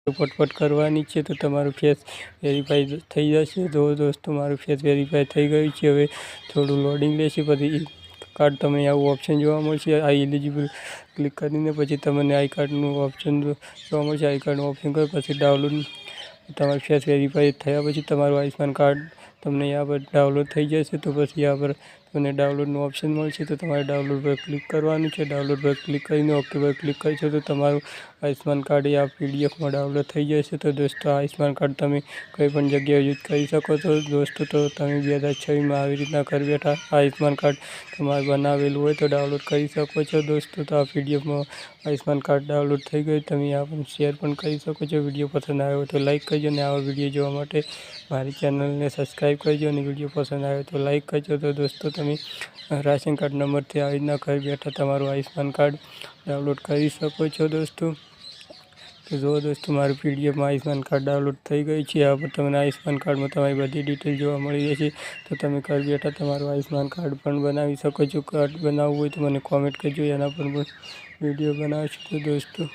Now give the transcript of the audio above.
ફટફટ કરવાની છે તો તમારું ફેસ વેરીફાઈ થઈ જશે। તો દોસ્તો મારું ફેસ વેરીફાઈ થઈ ગયું છે। હવે થોડું લોડિંગ લેશે, પછી કાર્ડ તમને આવું ઓપ્શન જોવા મળશે। આઈ એલિજિબલ ક્લિક કરીને પછી તમને આઈ કાર્ડનું ઓપ્શન જોવા મળશે। આઈ કાર્ડનું ઓપ્શન કરો પછી ડાઉનલોડ, તમારું ફેસ વેરીફાઈ થયા પછી તમારું આયુષ્માન કાર્ડ તમને यहाँ પર ડાઉનલોડ થઈ જશે। તો પછી यहाँ પર તમને ડાઉનલોડનું ઓપ્શન મળશે, તો તમારે ડાઉનલોડ પર ક્લિક કરવાનું છે। ડાઉનલોડ પર ક્લિક કરીને ઓકે પર ક્લિક કરશો તો તમારું આયુષ્માન કાર્ડ આ પીડીએફમાં ડાઉનલોડ થઈ જશે। તો દોસ્તો આયુષ્માન કાર્ડ તમે કોઈ પણ જગ્યાએ યુઝ કરી શકો છો દોસ્તો। તો તમે 2026માં આવી રીતના ઘર બેઠા આયુષ્માન કાર્ડ તમારે બનાવેલું હોય તો ડાઉનલોડ કરી શકો છો દોસ્તો। તો આ પીડીએફમાં આયુષ્માન કાર્ડ ડાઉનલોડ થઈ ગયું, તમે આ પણ શેર પણ કરી શકો છો। વિડીયો પસંદ આવ્યો તો લાઈક કરજો અને આવા વિડીયો જોવા માટે મારી ચેનલને સબસ્ક્રાઈબ કરજો અને વિડીયો પસંદ આવ્યો તો લાઈક કરજો। તો દોસ્તો તમે રાશન કાર્ડ નંબરથી આવી રીતના ઘર બેઠા તમારું આયુષ્માન કાર્ડ ડાઉનલોડ કરી શકો છો દોસ્તો। તો જો દોસ્તો મારું પીડીએફમાં આયુષ્માન કાર્ડ ડાઉનલોડ થઈ ગઈ છે। આ પર તમને આયુષ્માન કાર્ડમાં તમારી બધી ડિટેલ જોવા મળી રહેશે। તો તમે ઘર બેઠા તમારું આયુષ્માન કાર્ડ પણ બનાવી શકો છો। કાર્ડ બનાવવું હોય તો મને કોમેન્ટ કરજો, એના પર પણ વિડીયો બનાવશું તો દોસ્તો।